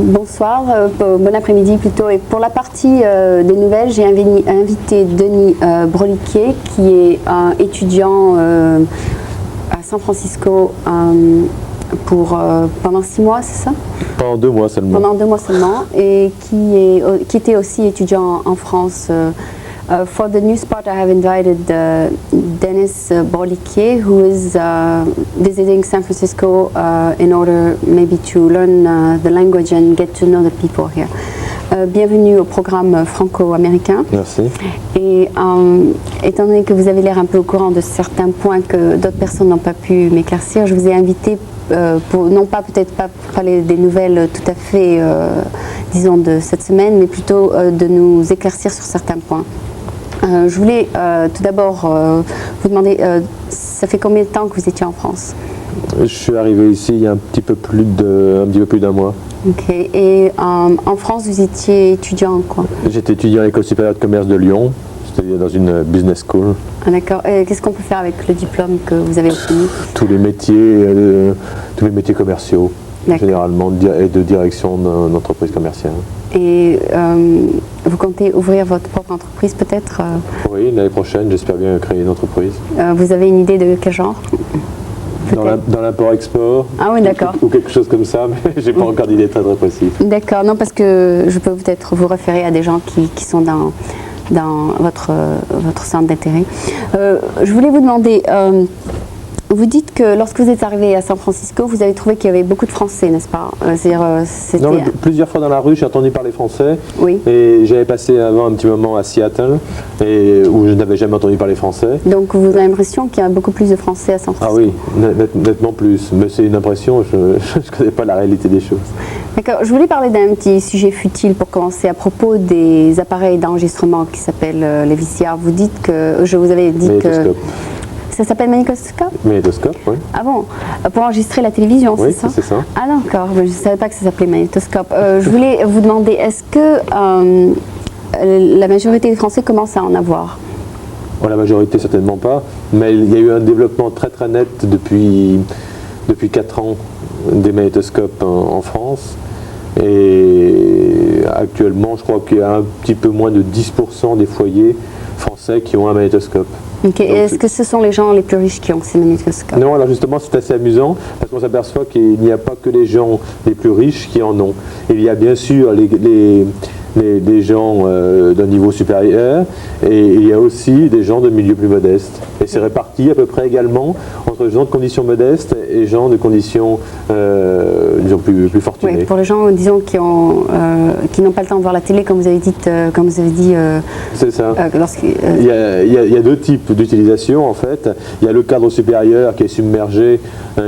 Bonsoir, bon après-midi plutôt. Et pour la partie des nouvelles, j'ai invité Denis Broliquet, qui est un étudiant à San Francisco pendant 6 mois, c'est ça? Pendant 2 mois seulement. Pendant 2 mois seulement, et qui était aussi étudiant en France. For the news part, I have invited Denis Broliquet, who is visiting San Francisco in order maybe to learn the language and get to know the people here. Bienvenue au programme franco-américain. Merci. Et étant donné que vous avez l'air un peu au courant de certains points que d'autres personnes n'ont pas pu m'éclaircir, je vous ai invité pour non pas peut-être pas parler des nouvelles tout à fait, disons, de cette semaine, mais plutôt de nous éclaircir sur certains points. Je voulais tout d'abord vous demander, ça fait combien de temps que vous étiez en France? Je suis arrivé ici il y a un petit peu plus d'un mois. Ok. Et en France, vous étiez étudiant en quoi? J'étais étudiant à l'École supérieure de commerce de Lyon, c'est-à-dire dans une business school. Ah, d'accord. Qu'est-ce qu'on peut faire avec le diplôme que vous avez obtenu? Tous les métiers commerciaux, généralement, et de direction d'entreprise commerciale. Et vous comptez ouvrir votre propre entreprise peut-être? Oui, l'année prochaine, j'espère bien créer une entreprise. Vous avez une idée de quel genre? Dans l'import-export. Ah oui, d'accord. Ou quelque chose comme ça, mais j'ai pas encore d'idée très précise. D'accord, non, parce que je peux peut-être vous référer à des gens qui sont dans votre centre d'intérêt. Je voulais vous demander, vous dites que lorsque vous êtes arrivé à San Francisco, vous avez trouvé qu'il y avait beaucoup de Français, n'est-ce pas? Non, plusieurs fois dans la rue, j'ai entendu parler français. Oui. Et j'avais passé avant un petit moment à Seattle, où je n'avais jamais entendu parler français. Donc vous avez l'impression qu'il y a beaucoup plus de Français à San Francisco? Ah oui, nettement plus. Mais c'est une impression, je ne connais pas la réalité des choses. D'accord. Je voulais parler d'un petit sujet futile pour commencer à propos des appareils d'enregistrement qui s'appellent les VCR. Vous dites que, je vous avais dit que... Ça s'appelle magnétoscope? Magnétoscope, oui. Ah bon? Pour enregistrer la télévision, oui, c'est ça? Oui, c'est ça. Ah d'accord, je ne savais pas que ça s'appelait magnétoscope. Je voulais vous demander, est-ce que la majorité des Français commencent à en avoir? Bon, la majorité, certainement pas. Mais il y a eu un développement très très net depuis 4 ans des magnétoscopes en France. Et actuellement, je crois qu'il y a un petit peu moins de 10% des foyers français qui ont un magnétoscope. Okay. Est-ce que ce sont les gens les plus riches qui ont ces magnétoscopes? Non, alors justement c'est assez amusant parce qu'on s'aperçoit qu'il n'y a pas que les gens les plus riches qui en ont. Il y a bien sûr des gens d'un niveau supérieur et il y a aussi des gens de milieu plus modeste. Et c'est réparti à peu près également entre les gens de conditions modestes et gens de conditions disons plus fortunées. Oui, pour les gens disons qui n'ont pas le temps de voir la télé comme vous avez dit. C'est ça. Il y a 2 types d'utilisation en fait. Il y a le cadre supérieur qui est submergé,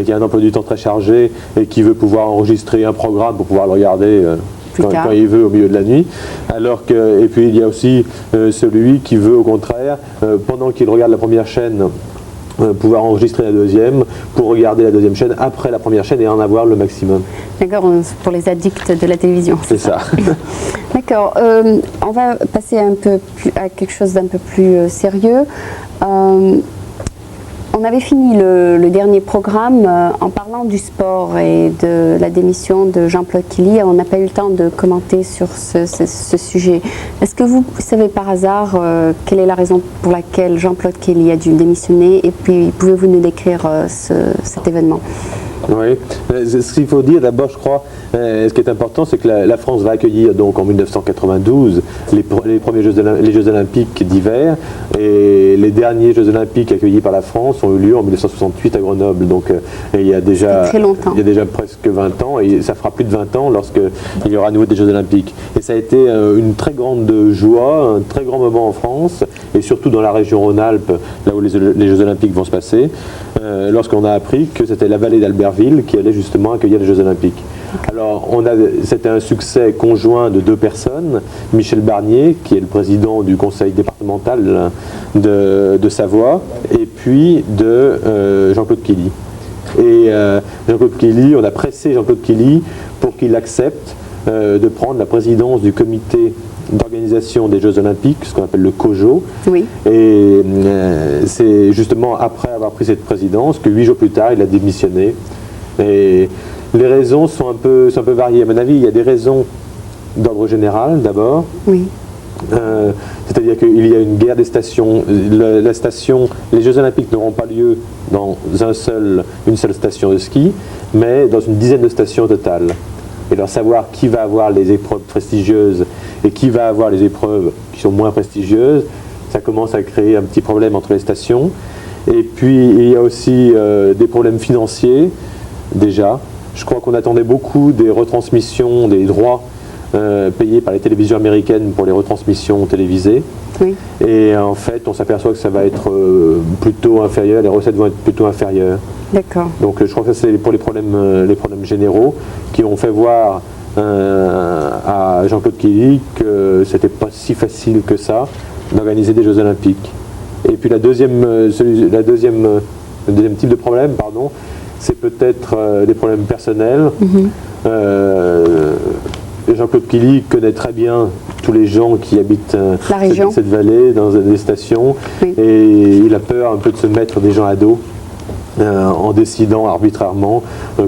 qui a un emploi du temps très chargé et qui veut pouvoir enregistrer un programme pour pouvoir le regarder quand il veut au milieu de la nuit. Et puis il y a aussi celui qui veut au contraire, pendant qu'il regarde la première chaîne, pouvoir enregistrer la deuxième pour regarder la deuxième chaîne après la première chaîne et en avoir le maximum. D'accord, pour les addicts de la télévision. C'est ça. D'accord, on va passer à quelque chose d'un peu plus sérieux. On avait fini le dernier programme en parlant du sport et de la démission de Jean-Claude Killy. On n'a pas eu le temps de commenter sur ce sujet. Est-ce que vous savez par hasard quelle est la raison pour laquelle Jean-Claude Killy a dû démissionner? Et puis, pouvez-vous nous décrire cet événement? Oui, ce qu'il faut dire d'abord, je crois, ce qui est important, c'est que la France va accueillir donc en 1992 les Jeux Olympiques d'hiver et les derniers Jeux Olympiques accueillis par la France ont eu lieu en 1968 à Grenoble. Donc il y a déjà presque 20 ans et ça fera plus de 20 ans lorsqu'il y aura à nouveau des Jeux Olympiques. Et ça a été une très grande joie, un très grand moment en France et surtout dans la région Rhône-Alpes, là où les Jeux Olympiques vont se passer, lorsqu'on a appris que c'était la vallée d'Albertville qui allait justement accueillir les Jeux Olympiques. Alors, c'était un succès conjoint de 2 personnes, Michel Barnier, qui est le président du conseil départemental de Savoie, et puis de Jean-Claude Killy. Et Jean-Claude Killy, on a pressé Jean-Claude Killy pour qu'il accepte de prendre la présidence du comité d'organisation des Jeux Olympiques, ce qu'on appelle le COJO. Oui. Et c'est justement après avoir pris cette présidence que 8 jours plus tard, il a démissionné. Et Les raisons sont un peu variées. À mon avis, il y a des raisons d'ordre général d'abord. Oui. C'est-à-dire qu'il y a une guerre des stations. Les Jeux Olympiques n'auront pas lieu dans une seule station de ski, mais dans une dizaine de stations totales. Et alors savoir qui va avoir les épreuves prestigieuses et qui va avoir les épreuves qui sont moins prestigieuses, ça commence à créer un petit problème entre les stations. Et puis il y a aussi des problèmes financiers déjà. Je crois qu'on attendait beaucoup des retransmissions, des droits payés par les télévisions américaines pour les retransmissions télévisées. Oui. Et en fait, on s'aperçoit que ça va être plutôt inférieur, les recettes vont être plutôt inférieures. D'accord. Donc je crois que ça c'est pour les problèmes généraux qui ont fait voir à Jean-Claude Killy que c'était pas si facile que ça d'organiser des Jeux Olympiques. Et puis le deuxième type de problème, c'est peut-être des problèmes personnels. Jean-Claude Killy connaît très bien tous les gens qui habitent cette vallée, dans des stations, oui. Et il a peur un peu de se mettre des gens à dos en décidant arbitrairement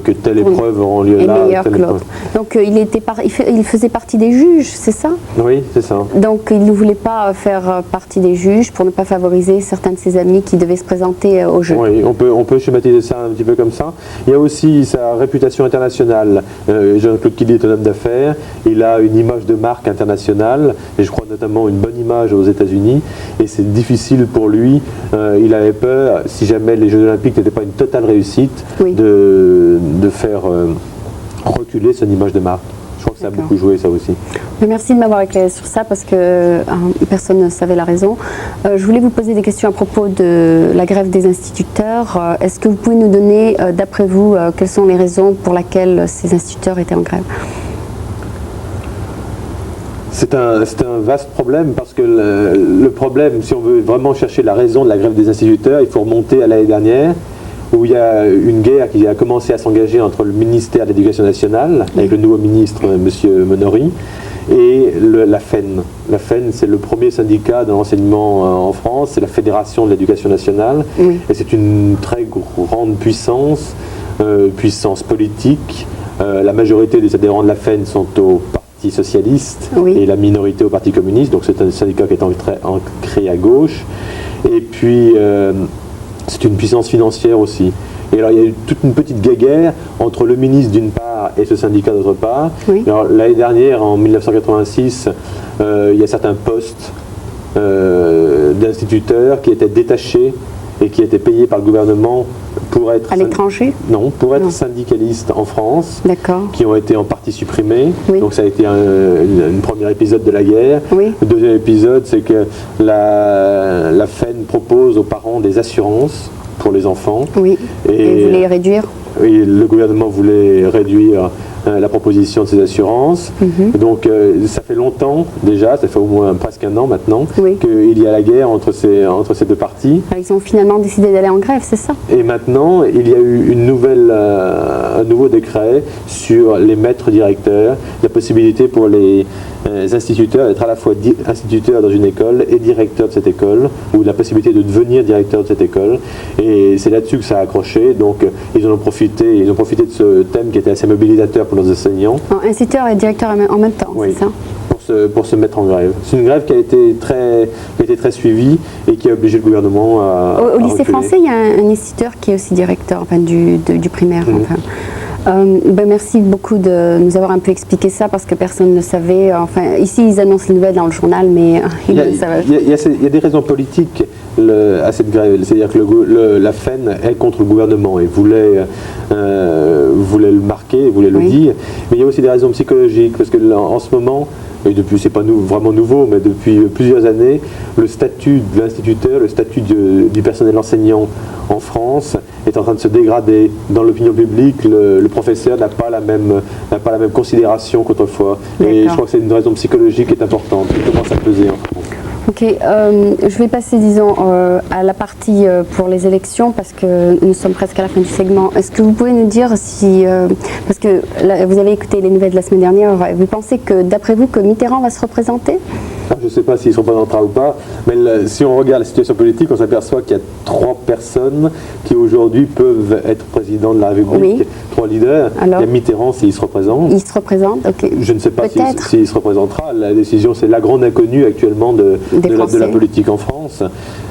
que telle épreuve aura lieu là, telle épreuve. Donc il faisait partie des juges, c'est ça? Oui, c'est ça. Donc il ne voulait pas faire partie des juges pour ne pas favoriser certains de ses amis qui devaient se présenter aux Jeux. Oui, on peut schématiser ça un petit peu comme ça. Il y a aussi sa réputation internationale. Jean-Claude Killy est un homme d'affaires, il a une image de marque internationale, et je crois notamment une bonne image aux États-Unis, et c'est difficile pour lui. Il avait peur, si jamais les Jeux Olympiques n'étaient pas une totale réussite, oui. de faire reculer son image de marque. Je crois que ça a beaucoup joué, ça aussi. Mais merci de m'avoir éclairé sur ça parce que personne ne savait la raison. Je voulais vous poser des questions à propos de la grève des instituteurs. Est-ce que vous pouvez nous donner, d'après vous, quelles sont les raisons pour lesquelles ces instituteurs étaient en grève? C'est un vaste problème parce que le problème, si on veut vraiment chercher la raison de la grève des instituteurs, il faut remonter à l'année dernière où il y a une guerre qui a commencé à s'engager entre le ministère de l'Éducation nationale, avec le nouveau ministre, M. Monory, et la FEN. La FEN, c'est le premier syndicat de l'enseignement en France, c'est la Fédération de l'Éducation nationale, oui. Et c'est une très grande puissance politique. La majorité des adhérents de la FEN sont au Parti socialiste, oui. Et la minorité au Parti communiste, donc c'est un syndicat qui est ancré à gauche. Et puis, c'est une puissance financière aussi. Et alors il y a eu toute une petite guéguerre entre le ministre d'une part et ce syndicat d'autre part. Oui. Alors l'année dernière, en 1986, il y a certains postes d'instituteurs qui étaient détachés et qui étaient payés par le gouvernement pour être... À l'étranger? Non, pour être syndicalistes en France, qui ont été en partie supprimés. Oui. Donc ça a été un premier épisode de la guerre. Oui. Le deuxième épisode, c'est que la FEN propose aux parents des assurances pour les enfants. Oui, et vous voulez réduire? Oui, le gouvernement voulait réduire la proposition de ces assurances. Donc ça fait longtemps déjà, ça fait au moins presque un an maintenant, oui. qu'il y a la guerre entre ces deux partis. Alors, ils ont finalement décidé d'aller en grève, c'est ça? Et maintenant, il y a eu un nouveau décret sur les maîtres directeurs, la possibilité pour les instituteurs d'être à la fois instituteurs dans une école et directeurs de cette école, ou la possibilité de devenir directeur de cette école. Et c'est là-dessus que ça a accroché. Donc ils ont profité de ce thème qui était assez mobilisateur pour nos enseignants. Instituteur et directeur en même temps, oui. C'est ça? Pour se mettre en grève. C'est une grève qui a été très suivie et qui a obligé le gouvernement à Au lycée reculer. français, il y a un instituteur qui est aussi directeur du primaire. Enfin. Merci beaucoup de nous avoir un peu expliqué ça parce que personne ne savait. Enfin, ici, ils annoncent les nouvelles dans le journal, mais ils ne savaient pas. Il y a des raisons politiques à cette grève. C'est-à-dire que la FEN est contre le gouvernement et voulait le marquer, voulait le dire. Mais il y a aussi des raisons psychologiques parce que en ce moment, et depuis, c'est pas vraiment nouveau, mais depuis plusieurs années, le statut de l'instituteur, le statut du personnel enseignant en France est en train de se dégrader. Dans l'opinion publique, le professeur n'a pas la même considération qu'autrefois. Et je crois que c'est une raison psychologique qui est importante, qui commence à peser en France. Ok, je vais passer, disons, à la partie pour les élections parce que nous sommes presque à la fin du segment. Est-ce que vous pouvez nous dire si, parce que là, vous avez écouté les nouvelles de la semaine dernière, vous pensez que, d'après vous, que Mitterrand va se représenter? Je ne sais pas s'il se représentera ou pas, mais si on regarde la situation politique, on s'aperçoit qu'il y a 3 personnes qui aujourd'hui peuvent être président de la République, Oui. 3 leaders. Alors, il y a Mitterrand s'il se représente. Il se représente, ok. Je ne sais pas Peut-être. s'il se représentera. La décision, c'est la grande inconnue actuellement de la politique en France.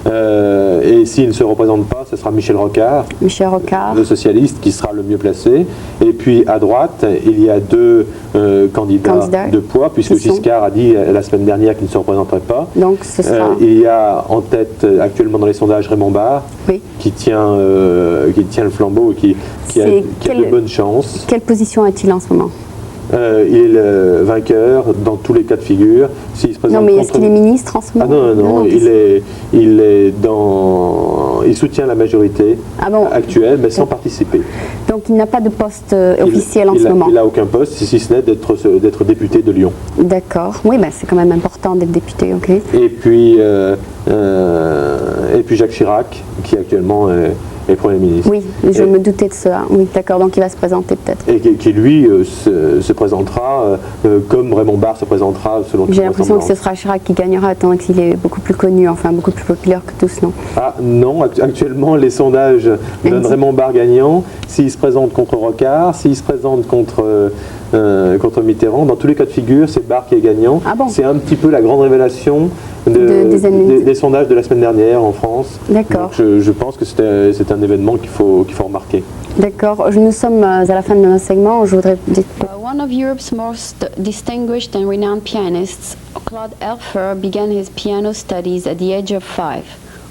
Et s'il ne se représente pas, ce sera Michel Rocard, Michel Rocard, le socialiste, qui sera le mieux placé. Et puis à droite, il y a 2 candidats de poids, puisque Giscard a dit la semaine dernière qu'il ne se représenterait pas. Donc ce sera... il y a en tête actuellement dans les sondages Raymond Barre, Oui. qui tient le flambeau et qui a de bonnes chances. Quelle position a-t-il en ce moment? Il est le vainqueur dans tous les cas de figure. S'il se présente Non, mais est-ce qu'il est ministre en ce moment? Ah non, il soutient la majorité actuelle, mais sans participer. Donc il n'a pas de poste officiel en ce moment? Il n'a aucun poste, si ce n'est d'être député de Lyon. D'accord, oui, ben, c'est quand même important d'être député, ok. Et puis Jacques Chirac, qui actuellement est Premier ministre. Oui, je me doutais de ça. Oui, d'accord, donc il va se présenter peut-être. Et qui lui se présentera comme Raymond Barre se présentera selon toute J'ai l'impression que ce sera Chirac qui gagnera, tant qu'il est beaucoup plus connu, enfin beaucoup plus populaire que tous, non? Ah non, actuellement les sondages donnent Raymond Barre gagnant. S'il se présente contre Rocard, s'il se présente contre Mitterrand, dans tous les cas de figure, c'est Barre qui est gagnant. Ah bon? C'est un petit peu la grande révélation des sondages de la semaine dernière en France. D'accord. Je pense que c'est un événement qu'il faut remarquer. D'accord. Nous sommes à la fin de notre segment. Je voudrais dire... One of Europe's most distinguished and renowned pianists, Claude Elfer began his piano studies at the age of 5,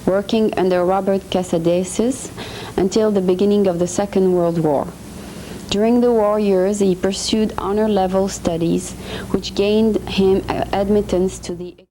working under Robert Casadesus until the beginning of the Second World War. During the war years, he pursued honor-level studies, which gained him admittance to the